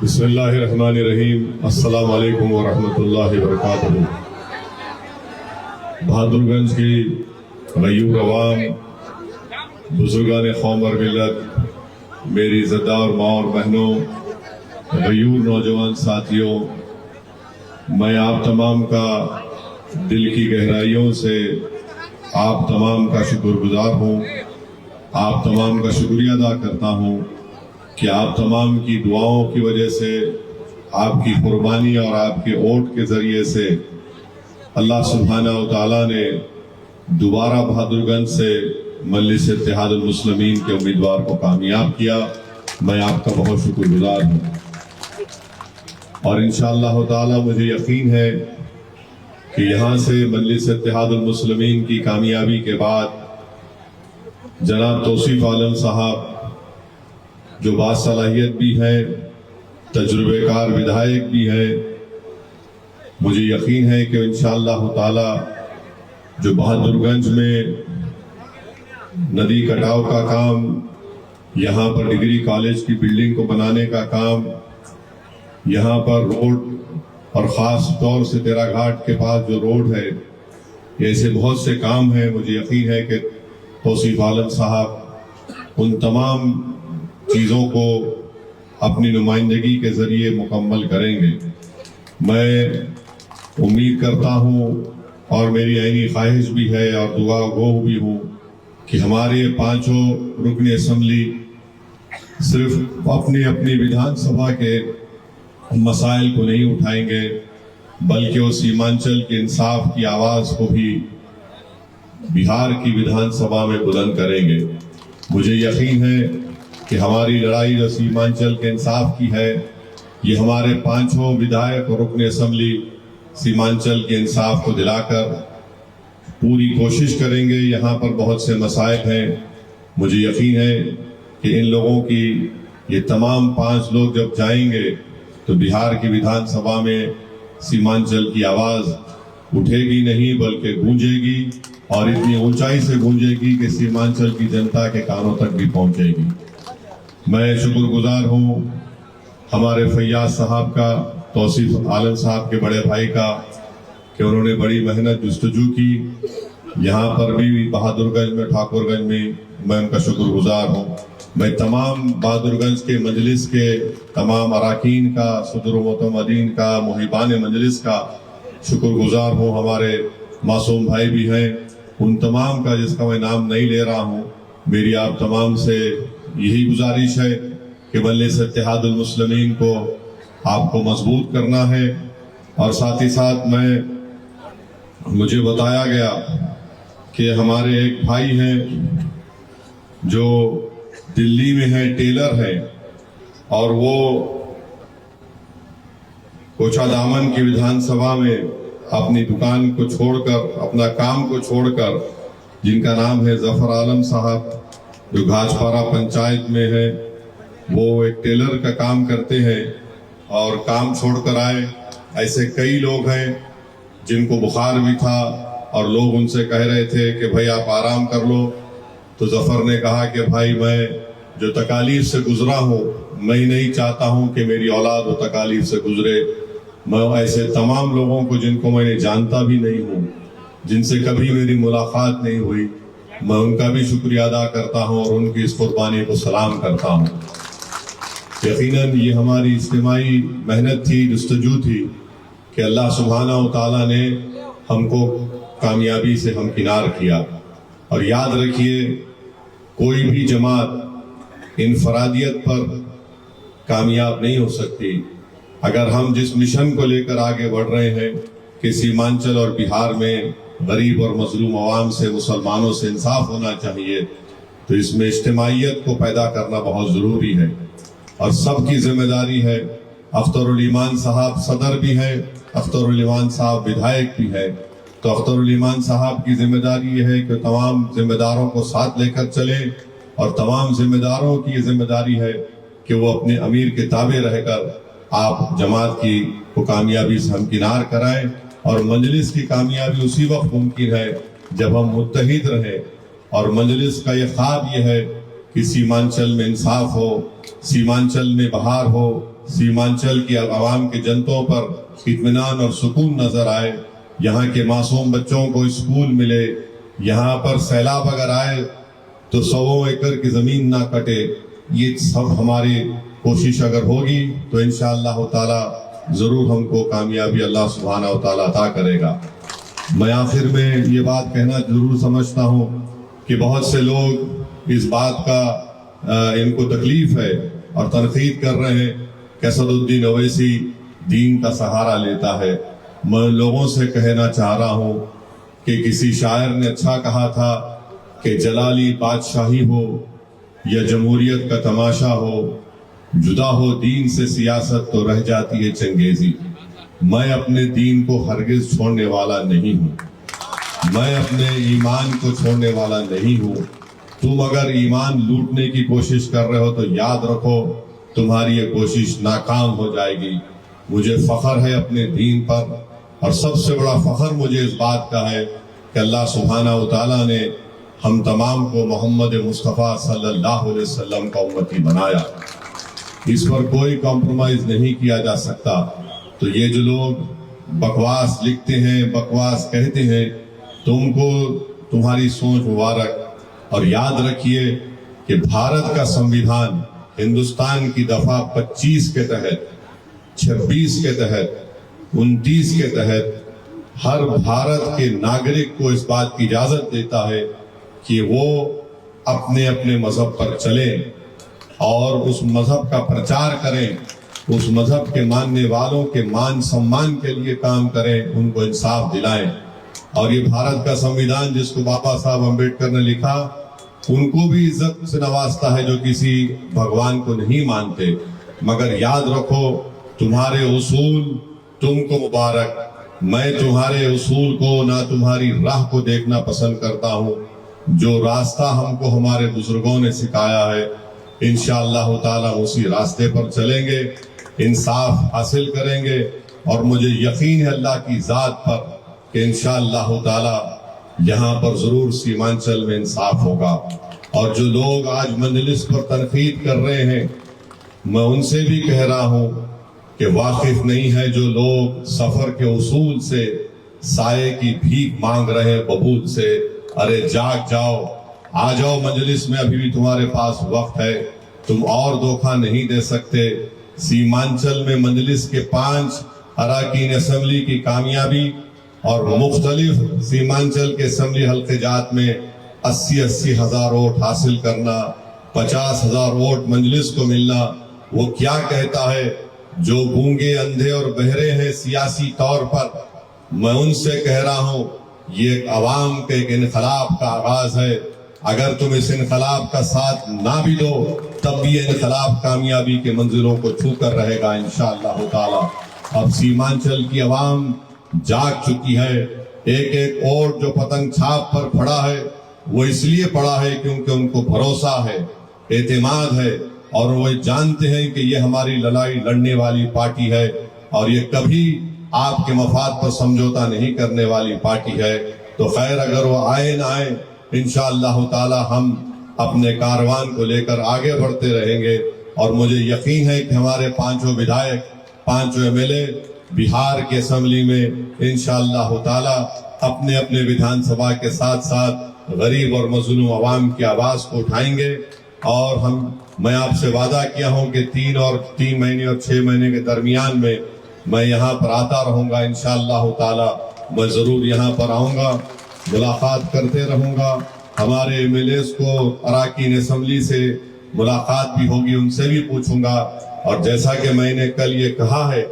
بسم اللہ الرحمن الرحیم۔ السلام علیکم ورحمۃ اللہ وبرکاتہ۔ بہادر گنج کی غیور عوام، بزرگان قوم اور ملت، میری عزتدار اور ماں اور بہنوں، غیور نوجوان ساتھیوں، میں آپ تمام کا دل کی گہرائیوں سے آپ تمام کا شکر گزار ہوں، آپ تمام کا شکریہ ادا کرتا ہوں کہ آپ تمام کی دعاؤں کی وجہ سے، آپ کی قربانی اور آپ کے ووٹ کے ذریعے سے اللہ سبحانہ و تعالیٰ نے دوبارہ بہادر گنج سے مجلس اتحاد المسلمین کے امیدوار کو کامیاب کیا۔ میں آپ کا بہت شکر گزار ہوں، اور انشاءاللہ تعالیٰ مجھے یقین ہے کہ یہاں سے مجلس اتحاد المسلمین کی کامیابی کے بعد جناب توصیف عالم صاحب، جو باصلاحیت بھی ہے، تجربے کار ودھائک بھی ہے، مجھے یقین ہے کہ انشاءاللہ تعالی جو بہادر گنج میں ندی کٹاؤ کا کام، یہاں پر ڈگری کالج کی بلڈنگ کو بنانے کا کام، یہاں پر روڈ اور خاص طور سے تیرا گھاٹ کے پاس جو روڈ ہے، ایسے بہت سے کام ہیں، مجھے یقین ہے کہ توصیف عالم صاحب ان تمام چیزوں کو اپنی نمائندگی کے ذریعے مکمل کریں گے۔ میں امید کرتا ہوں اور میری عینی خواہش بھی ہے اور دعا گو بھی ہوں کہ ہمارے پانچوں رکن اسمبلی صرف اپنی اپنی ویدھان سبھا کے مسائل کو نہیں اٹھائیں گے، بلکہ وہ سیمانچل کے انصاف کی آواز کو بھی بہار کی ویدھان سبھا میں بلند کریں گے۔ مجھے یقین ہے کہ ہماری لڑائی جو سیمانچل کے انصاف کی ہے، یہ ہمارے پانچوں ودھائک اور رکن اسمبلی سیمانچل کے انصاف کو دلا کر پوری کوشش کریں گے۔ یہاں پر بہت سے مسائل ہیں، مجھے یقین ہے کہ ان لوگوں کی، یہ تمام 5 لوگ جب جائیں گے تو بہار کی ویدھان سبھا میں سیمانچل کی آواز اٹھے گی نہیں بلکہ گونجے گی، اور اتنی اونچائی سے گونجے گی کہ سیمانچل کی جنتا کے کانوں تک بھی پہنچے گی۔ میں شکر گزار ہوں ہمارے فیاض صاحب کا، توصیف عالم صاحب کے بڑے بھائی کا، کہ انہوں نے بڑی محنت جستجو کی۔ یہاں پر بھی بہادر گنج میں، ٹھاکر گنج میں ان کا شکر گزار ہوں۔ میں تمام بہادر گنج کے مجلس کے تمام اراکین کا، صدر و معتمدین کا، محبان مجلس کا شکر گزار ہوں۔ ہمارے معصوم بھائی بھی ہیں، ان تمام کا جس کا میں نام نہیں لے رہا ہوں۔ میری آپ تمام سے یہی گزارش ہے کہ مجلس اتحاد المسلمین کو آپ کو مضبوط کرنا ہے، اور ساتھ ہی ساتھ مجھے بتایا گیا کہ ہمارے ایک بھائی ہیں جو دلی میں ہے، ٹیلر ہے، اور وہ کوچہ دامن کی ویدھان سبھا میں اپنی دکان کو چھوڑ کر، اپنا کام کو چھوڑ کر، جن کا نام ہے ظفر عالم صاحب، جو گھاجپارہ پنچایت میں ہے، وہ ایک ٹیلر کا کام کرتے ہیں اور کام چھوڑ کر آئے۔ ایسے کئی لوگ ہیں جن کو بخار بھی تھا اور لوگ ان سے کہہ رہے تھے کہ بھائی آپ آرام کر لو، تو ظفر نے کہا کہ بھائی میں جو تکالیف سے گزرا ہوں، میں نہیں چاہتا ہوں کہ میری اولاد وہ تکالیف سے گزرے۔ میں ایسے تمام لوگوں کو جن کو میں نے جانتا بھی نہیں ہوں، جن سے کبھی میری ملاقات نہیں ہوئی، میں ان کا بھی شکریہ ادا کرتا ہوں اور ان کی اس قربانی کو سلام کرتا ہوں۔ یقیناً یہ ہماری اجتماعی محنت تھی، جستجو تھی کہ اللہ سبحانہ و تعالیٰ نے ہم کو کامیابی سے ہمکنار کیا۔ اور یاد رکھیے، کوئی بھی جماعت انفرادیت پر کامیاب نہیں ہو سکتی۔ اگر ہم جس مشن کو لے کر آگے بڑھ رہے ہیں کہ سیمانچل اور بہار میں غریب اور مظلوم عوام سے، مسلمانوں سے انصاف ہونا چاہیے، تو اس میں اجتماعیت کو پیدا کرنا بہت ضروری ہے، اور سب کی ذمہ داری ہے۔ اختر الایمان صاحب صدر بھی ہے، اختر الایمان صاحب ودھائک بھی ہے، تو اختر الایمان صاحب کی ذمہ داری یہ ہے کہ تمام ذمہ داروں کو ساتھ لے کر چلیں، اور تمام ذمہ داروں کی یہ ذمہ داری ہے کہ وہ اپنے امیر کے تابع رہ کر آپ جماعت کی کو کامیابی سے ہمکنار کرائیں۔ اور مجلس کی کامیابی اسی وقت ممکن ہے جب ہم متحد رہیں، اور مجلس کا یہ خواب یہ ہے کہ سیمانچل میں انصاف ہو، سیمانچل میں بہار ہو، سیمانچل کی عوام کے جنتوں پر اطمینان اور سکون نظر آئے، یہاں کے معصوم بچوں کو اسکول ملے، یہاں پر سیلاب اگر آئے تو 100 ایکڑ کی زمین نہ کٹے، یہ سب ہماری کوشش اگر ہوگی تو انشاءاللہ تعالی ضرور ہم کو کامیابی اللہ سبحانہ و تعالی عطا کرے گا۔ میں آخر میں یہ بات کہنا ضرور سمجھتا ہوں کہ بہت سے لوگ اس بات کا ان کو تکلیف ہے اور تنقید کر رہے ہیں کہ اسد الدین اویسی دین کا سہارا لیتا ہے۔ میں لوگوں سے کہنا چاہ رہا ہوں کہ کسی شاعر نے اچھا کہا تھا کہ جلالی بادشاہی ہو یا جمہوریت کا تماشا ہو، جدا ہو دین سے سیاست تو رہ جاتی ہے چنگیزی۔ میں اپنے دین کو ہرگز چھوڑنے والا نہیں ہوں، میں اپنے ایمان کو چھوڑنے والا نہیں ہوں۔ تم اگر ایمان لوٹنے کی کوشش کر رہے ہو تو یاد رکھو تمہاری یہ کوشش ناکام ہو جائے گی۔ مجھے فخر ہے اپنے دین پر، اور سب سے بڑا فخر مجھے اس بات کا ہے کہ اللہ سبحانہ و تعالیٰ نے ہم تمام کو محمد مصطفیٰ صلی اللہ علیہ وسلم کا امتی بنایا۔ اس پر کوئی کمپرومائز نہیں کیا جا سکتا۔ تو یہ جو لوگ بکواس لکھتے ہیں، بکواس کہتے ہیں، تم کو تمہاری سوچ مبارک، اور یاد رکھیے کہ بھارت کا سنویدھان ہندوستان کی دفعہ 25 کے تحت، 26 کے تحت، 29 کے تحت ہر بھارت کے ناگرک کو اس بات کی اجازت دیتا ہے کہ وہ اپنے اپنے مذہب پر چلیں اور اس مذہب کا پرچار کریں، اس مذہب کے ماننے والوں کے مان سمان کے لیے کام کریں، ان کو انصاف دلائیں۔ اور یہ بھارت کا سنویدھان جس کو بابا صاحب امبیڈکر نے لکھا، ان کو بھی عزت سے نوازتا ہے جو کسی بھگوان کو نہیں مانتے، مگر یاد رکھو تمہارے اصول تم کو مبارک، میں تمہارے اصول کو نہ تمہاری راہ کو دیکھنا پسند کرتا ہوں۔ جو راستہ ہم کو ہمارے بزرگوں نے سکھایا ہے انشاءاللہ تعالیٰ اسی راستے پر چلیں گے، انصاف حاصل کریں گے، اور مجھے یقین ہے اللہ کی ذات پر کہ انشاءاللہ تعالیٰ یہاں پر ضرور سیمانچل میں انصاف ہوگا۔ اور جو لوگ آج مجلس پر تنقید کر رہے ہیں، میں ان سے بھی کہہ رہا ہوں کہ واقف نہیں ہے جو لوگ سفر کے اصول سے سائے کی بھیک مانگ رہے ہیں ببول سے، ارے جاگ جاؤ، آ جاؤ مجلس میں، ابھی بھی تمہارے پاس وقت ہے، تم اور دھوکہ نہیں دے سکتے۔ سیمانچل میں مجلس کے 5 اراکین اسمبلی کی کامیابی اور مختلف سیمانچل کے اسمبلی حلقے جات میں 80 ہزار ووٹ حاصل کرنا، 50,000 ووٹ مجلس کو ملنا، وہ کیا کہتا ہے؟ جو گونگے اندھے اور بہرے ہیں سیاسی طور پر، میں ان سے کہہ رہا ہوں یہ ایک عوام کے ایک انقلاب کا آغاز ہے۔ اگر تم اس انقلاب کا ساتھ نہ بھی دو تب بھی یہ انقلاب کامیابی کے منزلوں کو چھو کر رہے گا انشاءاللہ تعالی۔ اب سیمانچل کی عوام جاگ چکی ہے، ایک ایک ووٹ جو پتنگ چھاپ پر پڑا ہے وہ اس لیے پڑا ہے کیونکہ ان کو بھروسہ ہے، اعتماد ہے، اور وہ جانتے ہیں کہ یہ ہماری لڑائی لڑنے والی پارٹی ہے اور یہ کبھی آپ کے مفاد پر سمجھوتا نہیں کرنے والی پارٹی ہے۔ تو خیر اگر وہ آئے نہ آئے انشاءاللہ تعالی ہم اپنے کاروان کو لے کر آگے بڑھتے رہیں گے، اور مجھے یقین ہے کہ ہمارے 5 ودھائک، 5 MLA بہار کے اسمبلی میں انشاءاللہ تعالی اپنے اپنے ودھان سبھا کے ساتھ ساتھ غریب اور مظلوم عوام کی آواز کو اٹھائیں گے۔ اور میں آپ سے وعدہ کیا ہوں کہ 3 مہینے اور 6 مہینے کے درمیان میں میں یہاں پر آتا رہوں گا انشاءاللہ تعالی، میں ضرور یہاں پر آؤں گا، ملاقات کرتے رہوں گا۔ ہمارے MLAs کو اراکین اسمبلی سے ملاقات بھی ہوگی، ان سے بھی پوچھوں گا۔ اور جیسا کہ میں نے کل یہ کہا ہے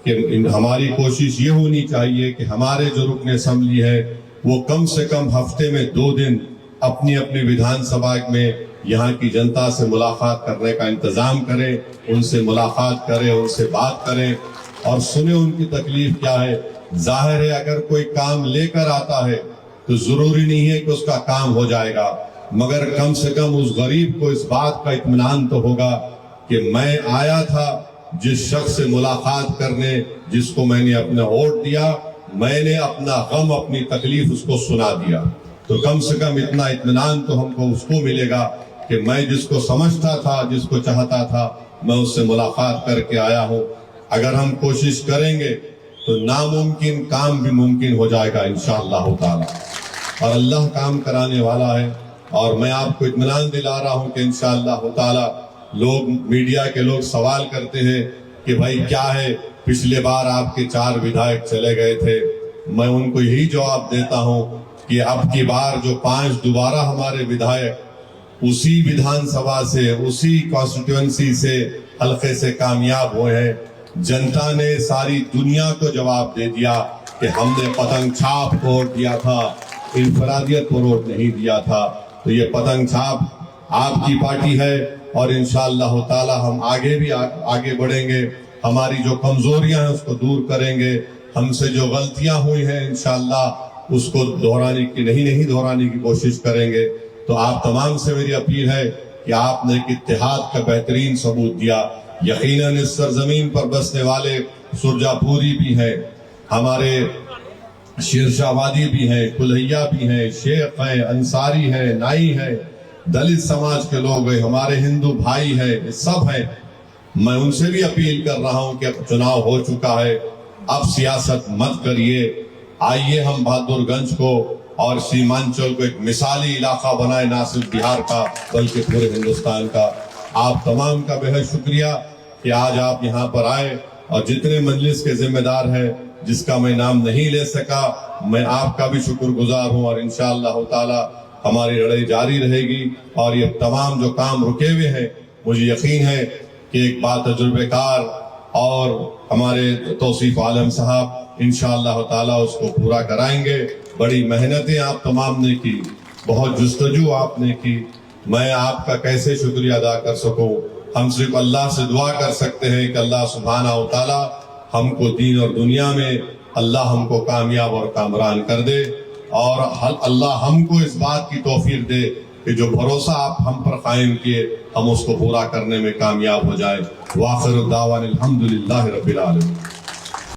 کہ ہماری کوشش یہ ہونی چاہیے کہ ہمارے جو رکن اسمبلی ہے وہ کم سے کم ہفتے میں 2 دن اپنی اپنی ودھان سبھا میں یہاں کی جنتا سے ملاقات کرنے کا انتظام کریں، ان سے ملاقات کریں، ان سے بات کریں اور سنیں ان کی تکلیف کیا ہے۔ ظاہر ہے اگر کوئی کام لے کر آتا ہے تو ضروری نہیں ہے کہ اس کا کام ہو جائے گا، مگر کم سے کم اس غریب کو اس بات کا اطمینان تو ہوگا کہ میں آیا تھا جس شخص سے ملاقات کرنے، جس کو میں نے اپنا ووٹ دیا، میں نے اپنا غم، اپنی تکلیف اس کو سنا دیا۔ تو کم سے کم اتنا اطمینان تو ہم کو اس کو ملے گا کہ میں جس کو سمجھتا تھا، جس کو چاہتا تھا، میں اس سے ملاقات کر کے آیا ہوں. اگر ہم کوشش کریں گے تو ناممکن کام بھی ممکن ہو جائے گا انشاءاللہ تعالی. اور اللہ کام کرانے والا ہے. اور میں آپ کو اطمینان دلا رہا ہوں کہ انشاءاللہ تعالی لوگ میڈیا کے لوگ سوال کرتے ہیں کہ بھائی کیا ہے، پچھلے بار آپ کے 4 ودھائک چلے گئے تھے. میں ان کو یہی جواب دیتا ہوں کہ اب کی بار جو 5 دوبارہ ہمارے ودھائک اسی ودھان سبھا سے، اسی کانسٹیٹوئنسی سے، حلقے سے کامیاب ہوئے ہیں. جنتا نے ساری دنیا کو جواب دے دیا کہ ہم نے پتنگ چھاپ کو ووٹ دیا تھا، انفرادیت کو ووٹ نہیں دیا تھا. تو یہ پتنگ چھاپ آپ کی پارٹی ہے اور انشاءاللہ تعالی ہم آگے بھی آگے بڑھیں گے. ہماری جو کمزوریاں ہیں اس کو دور کریں گے. ہم سے جو غلطیاں ہوئی ہیں انشاءاللہ اس کو نہیں دہرانے کی کوشش کریں گے. تو آپ تمام سے میری اپیل ہے کہ آپ نے ایک اتحاد کا بہترین ثبوت دیا. یقیناً اس سرزمین پر بسنے والے سرجا پوری بھی ہیں، ہمارے شیرشاہ وادی بھی ہیں، کلہیا بھی ہیں، شیخ ہیں، انصاری ہیں، نائی ہیں، دلت سماج کے لوگ ہیں، ہمارے ہندو بھائی ہیں، سب ہیں. میں ان سے بھی اپیل کر رہا ہوں کہ اب چناؤ ہو چکا ہے، اب سیاست مت کریے. آئیے ہم بہادر گنج کو اور سیمانچل کو ایک مثالی علاقہ بنائے، نہ صرف بہار کا بلکہ پورے ہندوستان کا. آپ تمام کا بہت شکریہ کہ آج آپ یہاں پر آئے. اور جتنے مجلس کے ذمہ دار ہیں جس کا میں نام نہیں لے سکا، میں آپ کا بھی شکر گزار ہوں. اور انشاءاللہ تعالی ہماری لڑائی جاری رہے گی. اور یہ تمام جو کام رکے ہوئے ہیں مجھے یقین ہے کہ ایک بات تجربے کار اور ہمارے توصیف عالم صاحب انشاءاللہ تعالی اس کو پورا کرائیں گے. بڑی محنتیں آپ تمام نے کی، بہت جستجو آپ نے کی. میں آپ کا کیسے شکریہ ادا کر سکوں. ہم صرف اللہ سے دعا کر سکتے ہیں کہ اللہ سبحانہ و تعالی ہم کو دین اور دنیا میں اللہ ہم کو کامیاب اور کامران کر دے. اور اللہ ہم کو اس بات کی توفیق دے کہ جو بھروسہ آپ ہم پر قائم کیے ہم اس کو پورا کرنے میں کامیاب ہو جائے. وآخر الدعوانا الحمدللہ رب العالمین.